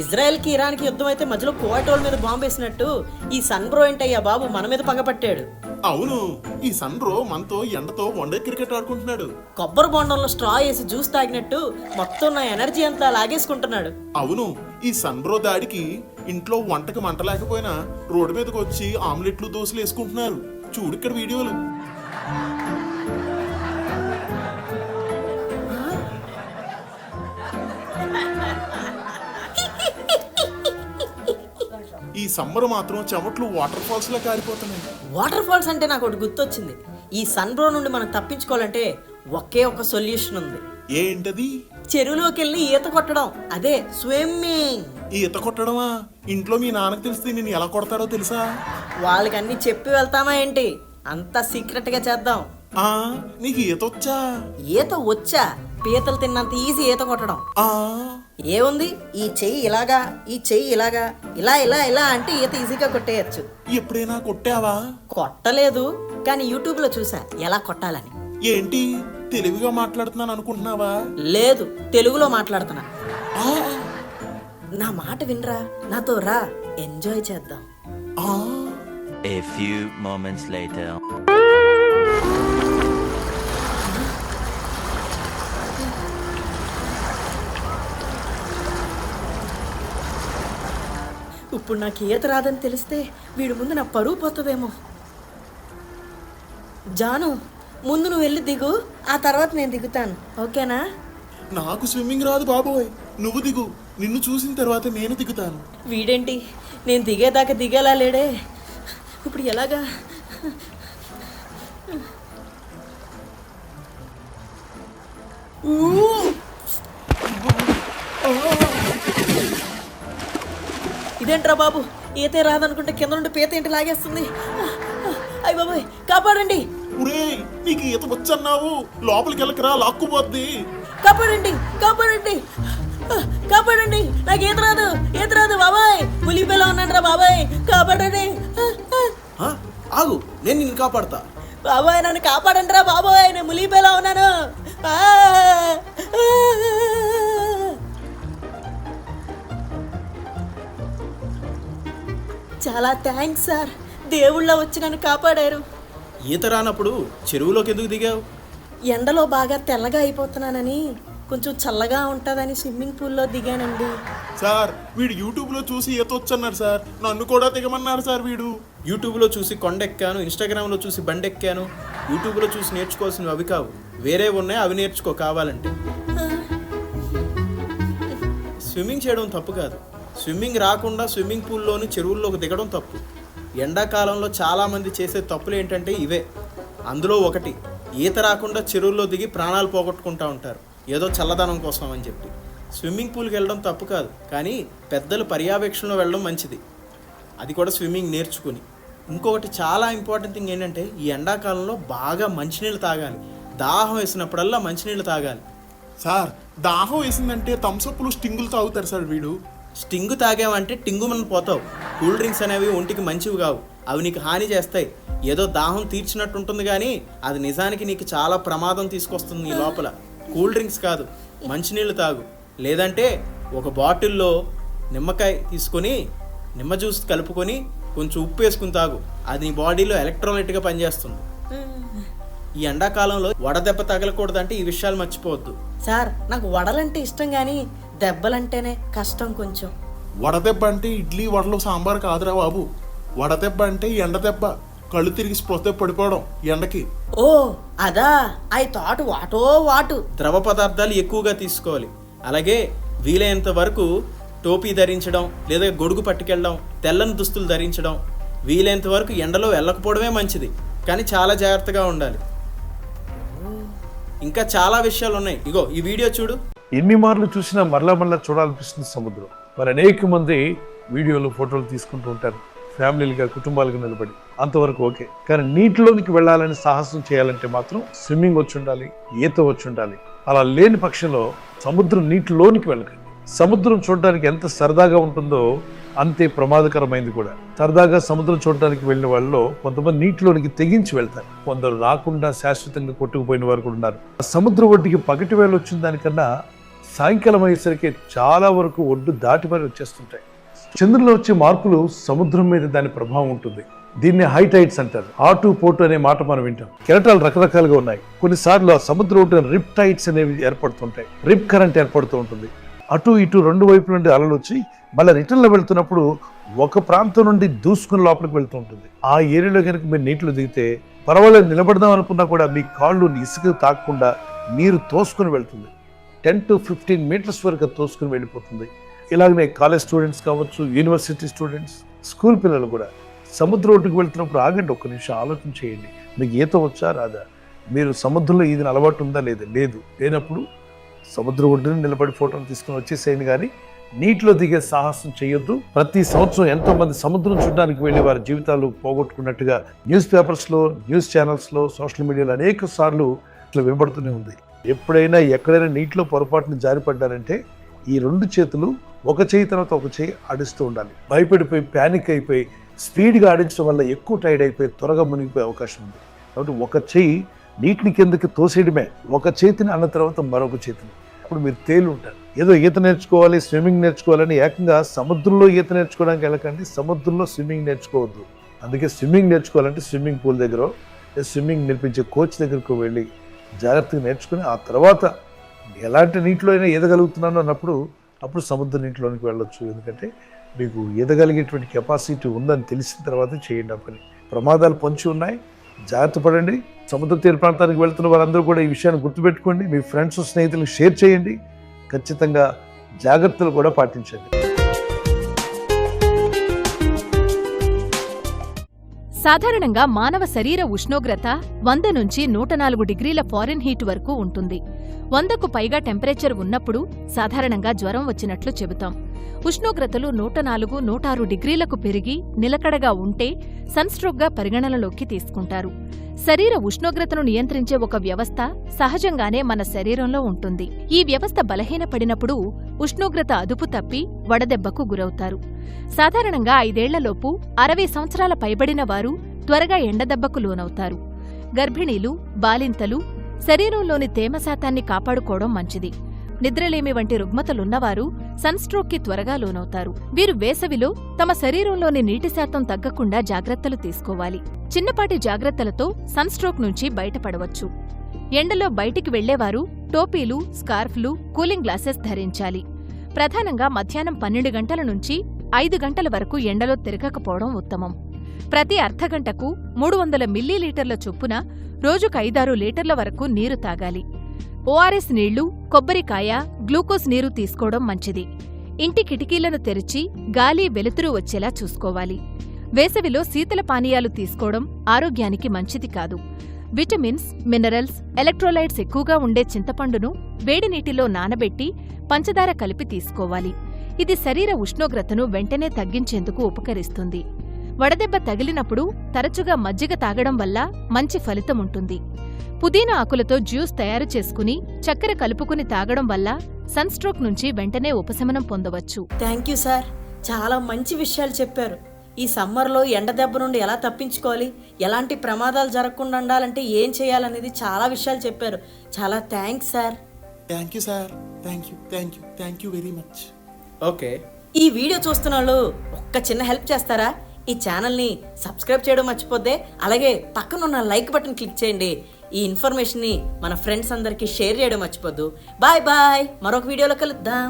ఇజ్రాయెల్కి ఇరాన్కి యుద్ధం అయితే మధ్యలో కువైటోల్ మీద బాంబు వేసినట్టు ఈ సన్ బ్రో ఏంటయ్యా బాబు మన మీద పగపట్టాడు. అవును, ఈ సన్ బ్రో మనతో ఎండతో వన్డే క్రికెట్ ఆడుకుంటున్నాడు. కొబ్బరి బొండంలో స్ట్రా వేసి జ్యూస్ తాగినట్టు మొత్తం నా ఎనర్జీ అంతా లాగేసుకుంటున్నాడు. అవును, ఈ సన్ బ్రో దాడికి ఇంట్లో వంటకి మంట లేకపోయినా రోడ్డు మీదకి వచ్చి ఆమ్లెట్లు దోశలు వేసుకుంటున్నారు. చూడు ఇక్కడ వీడియోలు. ఈ సమ్మర్ మాత్రం చెమట్లు వాటర్ ఫాల్స్ లా కారిపోతున్నాయి. వాటర్ ఫాల్స్ అంటే నాకు ఒకటి గుర్తొచ్చింది. ఈ సన్ బ్రో నుండి మనం తప్పించుకోవాలంటే ఒకే ఒక సొల్యూషన్ ఉంది. ఏంటది? చెరువులోకి వెళ్ళి ఈత కొట్టడం, అదే స్విమ్మింగ్. ఈత కొట్టడమా? ఇంట్లో మీ నాన్నకు తెలిస్తే నేను ఎలా కొడతారో తెలుసా? వాళ్ళకి అన్ని చెప్పి వెళ్తామా ఏంటి? అంతా సీక్రెట్ గా చేద్దాం. నీకు ఈత వచ్చా? ఈత వచ్చా? పీతలు తిన్నంత ఈజీ ఈత కొట్టడం. ఆ ఏముంది, ఈ చెయ్యి ఇలాగా, ఈ చెయ్యి ఇలాగా, ఇలా ఇలా ఇలా అంటే ఈత ఈజీగా కొట్టేయచ్చు. ఎప్పుడైనా కొట్టావా? కొట్టలేదు, కానీ యూట్యూబ్ లో చూసా ఎలా కొట్టాలని. ఏంటి తెలివిగా మాట్లాడుతున్నాను అనుకుంటున్నావా? లేదు, తెలుగులో మాట్లాడుతున్నా. నా మాట వినరా, నాతో రా, ఎంజాయ్ చేద్దాం. A few moments later. ఇప్పుడు నాకు ఈత రాదని తెలిస్తే వీడి ముందు నా పరువు పోతుందేమో. జాను, ముందు నువ్వు వెళ్ళి దిగు, ఆ తర్వాత నేను దిగుతాను, ఓకేనా? నాకు స్విమ్మింగ్ రాదు బాబోయ్, నువ్వు దిగు. నిన్ను చూసిన తర్వాత నేను దిగుతాను. వీడేంటి నేను దిగేదాకా దిగేలా లేడే. ఇప్పుడు ఎలాగా? ఇదేంట్రా బాబు, ఈతే రాదనుకుంటే కింద నుండి పీత ఏంటి లాగేస్తుంది. అయ్య బాబోయ్, కాపాడండి. ఒరేయ్, నీకు ఈత వచ్చన్నావు, లోపలికి వెళ్ళకరా, లాక్కుపోద్ది. కాపాడండి, కాపాడండి, కాపాడండి, నాకు ఈత రాదు, ఈత రాదు బాబాయ్, ములిపేలా ఉన్నాను రా బాబాయ్, కాపాడండి. ఆగు, నేను నిన్ను కాపాడతా. బాబాయ్ నన్ను కాపాడండి రా బాబాయ్, నేను ములిపేలా ఉన్నాను. చాలా థ్యాంక్స్ సార్, దేవుళ్ళ వచ్చి నన్ను కాపాడారు. ఈత రానప్పుడు చెరువులోకి ఎందుకు దిగావు? ఎండలో బాగా తెల్లగా అయిపోతున్నానని, కొంచెం చల్లగా ఉంటుందని స్విమ్మింగ్ పూల్లో దిగానండి. సార్, వీడు యూట్యూబ్లో చూసి ఈత వచ్చన్నాడు సార్, నన్ను కూడా దిగమన్నారు సార్. వీడు యూట్యూబ్లో చూసి కొండ ఎక్కాను, ఇన్స్టాగ్రామ్లో చూసి బండి ఎక్కాను. యూట్యూబ్లో చూసి నేర్చుకోవాల్సినవి అవి కావు, వేరే ఉన్నాయి, అవి నేర్చుకో కావాలంటే. స్విమ్మింగ్ చేయడం తప్పు కాదు, స్విమ్మింగ్ రాకుండా స్విమ్మింగ్ పూల్లోని చెరువుల్లోకి దిగడం తప్పు. ఎండాకాలంలో చాలామంది చేసే తప్పులు ఏంటంటే ఇవే. అందులో ఒకటి, ఈత రాకుండా చెరువుల్లో దిగి ప్రాణాలు పోగొట్టుకుంటూ ఉంటారు, ఏదో చల్లదనం కోసం అని చెప్పి. స్విమ్మింగ్ పూల్కి వెళ్ళడం తప్పు కాదు, కానీ పెద్దలు పర్యవేక్షణలో వెళ్ళడం మంచిది, అది కూడా స్విమ్మింగ్ నేర్చుకుని. ఇంకొకటి చాలా ఇంపార్టెంట్ థింగ్ ఏంటంటే, ఈ ఎండాకాలంలో బాగా మంచినీళ్ళు తాగాలి. దాహం వేసినప్పుడల్లా మంచినీళ్ళు తాగాలి. సార్, దాహం వేసిందంటే థమ్సప్లు, స్టింగులు తాగుతారు సార్. వీడు స్టింగు తాగామంటే టింగుమని పోతావు. కూల్ డ్రింక్స్ అనేవి ఒంటికి మంచివి కావు, అవి నీకు హాని చేస్తాయి. ఏదో దాహం తీర్చినట్టు ఉంటుంది కానీ అది నిజానికి నీకు చాలా ప్రమాదం తీసుకొస్తుంది నీ లోపల. కూల్ డ్రింక్స్ కాదు, మంచినీళ్ళు తాగు. లేదంటే ఒక బాటిల్లో నిమ్మకాయ తీసుకొని నిమ్మ జ్యూస్ కలుపుకొని కొంచెం ఉప్పు వేసుకుని తాగు, అది నీ బాడీలో ఎలక్ట్రోలైట్గా పనిచేస్తుంది. ఈ ఎండాకాలంలో వడదెబ్బ తగలకూడదంటే ఈ విషయాలు మర్చిపోవద్దు. సార్, నాకు వడలంటే ఇష్టం కానీ దెబ్బలంటేనే కష్టం కొంచెం. వడదెబ్బ అంటే ఇడ్లీ వడలు సాంబార్ కాదురా బాబు. వడదెబ్బ అంటే ఎండ దెబ్బ, కళ్ళు తిరిగి స్పృహ పడిపోవడం ఎండకి. ఓ అదా, ఐ థాట్ వాటు. ద్రవ పదార్థాలు ఎక్కువగా తీసుకోవాలి. అలాగే వీలైనంత వరకు టోపీ ధరించడం, లేదా గొడుగు పట్టుకెళ్ళడం, తెల్లని దుస్తులు ధరించడం. వీలైనంత వరకు ఎండలో వెళ్ళకపోవడమే మంచిది, కానీ చాలా జాగ్రత్తగా ఉండాలి. ఇంకా చాలా విషయాలు ఉన్నాయి, ఇగో ఈ వీడియో చూడు. ఎన్ని మార్లు చూసినా మరలా చూడాలనిపిస్తుంది సముద్రం. మరి అనేక మంది వీడియోలు, ఫోటోలు తీసుకుంటూ ఉంటారు, ఫ్యామిలీలుగా, కుటుంబాలుగా నిలబడి. అంతవరకు ఓకే, కానీ నీటిలోనికి వెళ్ళాలని సాహసం చేయాలంటే మాత్రం స్విమ్మింగ్ వచ్చి ఉండాలి, ఈత వచ్చి ఉండాలి. అలా లేని పక్షంలో సముద్రం నీటిలోనికి వెళ్ళకండి. సముద్రం చూడడానికి ఎంత సరదాగా ఉంటుందో అంతే ప్రమాదకరమైంది కూడా. సరదాగా సముద్రం చూడడానికి వెళ్ళిన వాళ్ళలో కొంతమంది నీటిలోనికి తెగించి వెళ్తారు, కొందరు రాకుండా శాశ్వతంగా కొట్టుకుపోయిన వారు కూడా ఉన్నారు. సముద్రం ఒడ్డుకి పగటి వేళ వచ్చిన దానికన్నా సాయంకాలం అయ్యేసరికి చాలా వరకు ఒడ్డు దాటి మరి వచ్చేస్తుంటాయి. చంద్రులో వచ్చే మార్పులు సముద్రం మీద దాని ప్రభావం ఉంటుంది. దీన్ని హై టైడ్స్ అంటారు. ఆటు పోటు అనే మాట మనం వింటాం. కెరటాలు రకరకాలుగా ఉన్నాయి. కొన్నిసార్లు ఆ సముద్రం ఒడ్డున రిప్ టైడ్స్ అనేవి ఏర్పడుతుంటాయి. రిప్ కరెంట్ ఏర్పడుతూ ఉంటుంది. అటు ఇటు రెండు వైపుల నుండి అలలు వచ్చి మళ్ళీ రిటర్న్లో వెళ్తున్నప్పుడు ఒక ప్రాంతం నుండి దూసుకుని లోపలికి వెళ్తూ ఉంటుంది. ఆ ఏరియాలో కనుక మీరు నీటిలో దిగితే పర్వాలేదు, నిలబడదాం అనుకున్నా కూడా మీ కాళ్ళు ఇసుక తాకకుండా నీరు తోసుకుని వెళ్తుంది. 10 to 15 మీటర్స్ వరకు తోసుకుని వెళ్ళిపోతుంది. ఇలాగనే కాలేజ్ స్టూడెంట్స్ కావచ్చు, యూనివర్సిటీ స్టూడెంట్స్, స్కూల్ పిల్లలు కూడా సముద్రం ఒడ్డుకు వెళ్తున్నప్పుడు ఆగండి, ఒక్క నిమిషం ఆలోచన చేయండి. మీకు ఈత వచ్చా రాదా? మీరు సముద్రంలో ఈదిన అలవాటు ఉందా లేదా? లేనప్పుడు సముద్రం ఒడ్డున నిలబడి ఫోటోలు తీసుకుని వచ్చేసేయండి. కానీ నీటిలో దిగే సాహసం చేయొద్దు. ప్రతి సంవత్సరం ఎంతో మంది సముద్రం చూడడానికి వెళ్ళి వారి జీవితాలు పోగొట్టుకున్నట్టుగా న్యూస్ పేపర్స్లో, న్యూస్ ఛానల్స్లో, సోషల్ మీడియాలో అనేక సార్లు ఇట్లా వినబడుతూనే ఉంది. ఎప్పుడైనా ఎక్కడైనా నీటిలో పొరపాటున జారిపడ్డారంటే ఈ రెండు చేతులు ఒక చేయి తర్వాత ఒక చేయి ఆడిస్తూ ఉండాలి. భయపడిపోయి ప్యానిక్ అయిపోయి స్పీడ్గా ఆడించడం వల్ల ఎక్కువ టైర్డ్ అయిపోయి త్వరగా మునిగిపోయే అవకాశం ఉంది. కాబట్టి ఒక చేయి నీటిని కిందకి తోసేయడమే, ఒక చేతిని అన్న తర్వాత మరొక చేతిని. అప్పుడు మీరు తేలి ఉంటారు. ఏదో ఈత నేర్చుకోవాలి, స్విమ్మింగ్ నేర్చుకోవాలని ఏకంగా సముద్రంలో ఈత నేర్చుకోవడానికి వెళ్ళకండి. సముద్రంలో స్విమ్మింగ్ నేర్చుకోవద్దు. అందుకే స్విమ్మింగ్ నేర్చుకోవాలంటే స్విమ్మింగ్ పూల్ దగ్గర, స్విమ్మింగ్ నేర్పించే కోచ్ దగ్గరకు వెళ్ళి జాగ్రత్తగా నేర్చుకుని ఆ తర్వాత ఎలాంటి నీటిలో అయినా ఈదగలుగుతున్నాను అన్నప్పుడు అప్పుడు సముద్ర నీటిలోనికి వెళ్ళొచ్చు. ఎందుకంటే మీకు ఈదగలిగేటువంటి కెపాసిటీ ఉందని తెలిసిన తర్వాత చేయండి. ఆ పని. ప్రమాదాలు పొంచి ఉన్నాయి, జాగ్రత్త పడండి. సముద్ర తీర ప్రాంతానికి వెళ్తున్న వారందరూ కూడా ఈ విషయాన్ని గుర్తుపెట్టుకోండి. మీ ఫ్రెండ్స్, స్నేహితులకు షేర్ చేయండి. ఖచ్చితంగా జాగ్రత్తలు కూడా పాటించండి. సాధారణంగా మానవ శరీర ఉష్ణోగ్రత 100 నుంచి 104 డిగ్రీల ఫారెన్హీట్ వరకు ఉంటుంది. 100కు పైగా టెంపరేచర్ ఉన్నప్పుడు సాధారణంగా జ్వరం వచ్చినట్లు చెబుతాం. ఉష్ణోగ్రతలు 104, 106 డిగ్రీలకు పెరిగి నిలకడగా ఉంటే సన్స్ట్రోక్గా పరిగణనలోకి తీసుకుంటారు. శరీర ఉష్ణోగ్రతను నియంత్రించే ఒక వ్యవస్థ సహజంగానే మన శరీరంలో ఉంటుంది. ఈ వ్యవస్థ బలహీనపడినప్పుడు ఉష్ణోగ్రత అదుపు తప్పి వడదెబ్బకు గురవుతారు. సాధారణంగా 5 ఏళ్లలోపు 60 సంవత్సరాల పైబడిన వారు త్వరగా ఎండదెబ్బకు లోనవుతారు. గర్భిణీలు, బాలింతలు శరీరంలోని తేమ శాతాన్ని కాపాడుకోవడం మంచిది. నిద్రలేమి వంటి రుగ్మతలున్నవారు సన్స్ట్రోక్కి త్వరగా లోనవుతారు. వీరు వేసవిలో తమ శరీరంలోని నీటి శాతం తగ్గకుండా జాగ్రత్తలు తీసుకోవాలి. చిన్నపాటి జాగ్రత్తలతో సన్స్ట్రోక్ నుంచి బయటపడవచ్చు. ఎండలో బయటికి వెళ్లేవారు టోపీలు, స్కార్ఫ్లు, కూలింగ్ గ్లాసెస్ ధరించాలి. ప్రధానంగా మధ్యాహ్నం 12 గంటల నుంచి 5 గంటల వరకు ఎండలో తిరగకపోవడం ఉత్తమం. ప్రతి అర్ధగంటకు 300 మిల్లీలీటర్ల చొప్పున రోజుకు 5-6 లీటర్ల వరకు నీరు తాగాలి. ఓఆర్ఎస్ నీళ్లు, కొబ్బరికాయ, గ్లూకోజ్ నీరు తీసుకోవడం మంచిది. ఇంటి కిటికీలను తెరిచి గాలి, వెలుతురు వచ్చేలా చూసుకోవాలి. వేసవిలో శీతల పానీయాలు తీసుకోవడం ఆరోగ్యానికి మంచిది కాదు. విటమిన్స్, మినరల్స్, ఎలక్ట్రోలైట్స్ ఎక్కువగా ఉండే చింతపండును వేడి నీటిలో నానబెట్టి పంచదార కలిపి తీసుకోవాలి. ఇది శరీర ఉష్ణోగ్రతను వెంటనే తగ్గించేందుకు ఉపకరిస్తుంది. వడదెబ్బ తగిలినప్పుడు తరచుగా మజ్జిగ తాగడం వల్ల మంచి ఫలితం ఉంటుంది. పుదీనా ఆకులతో జ్యూస్ తయారు చేసుకుని చక్కెర కలుపుకుని తాగడం వల్ల సన్స్ట్రోక్ నుంచి వెంటనే ఉపశమనం పొందవచ్చు. థ్యాంక్ యూ సార్, చాలా మంచి విషయాలు చెప్పారు. ఈ సమ్మర్లో ఎండ దెబ్బ నుండి ఎలా తప్పించుకోవాలి, ఎలాంటి ప్రమాదాలు జరగకుండా ఉండాలంటే ఏం చేయాలనేది చాలా విషయాలు చెప్పారు. చాలా thanks sir. Thank you sir. Thank you very much. Okay, ఈ వీడియో చూస్తున్న వాళ్ళు ఒక్క చిన్న హెల్ప్ చేస్తారా? ఈ ఛానల్ని సబ్స్క్రైబ్ చేయడం మర్చిపోద్దే. అలాగే పక్కనున్న లైక్ బటన్ క్లిక్ చేయండి. ఈ ఇన్ఫర్మేషన్ని మన ఫ్రెండ్స్ అందరికీ షేర్ చేయడం మర్చిపోద్దు. బాయ్ బాయ్, మరొక వీడియోలో కలుద్దాం.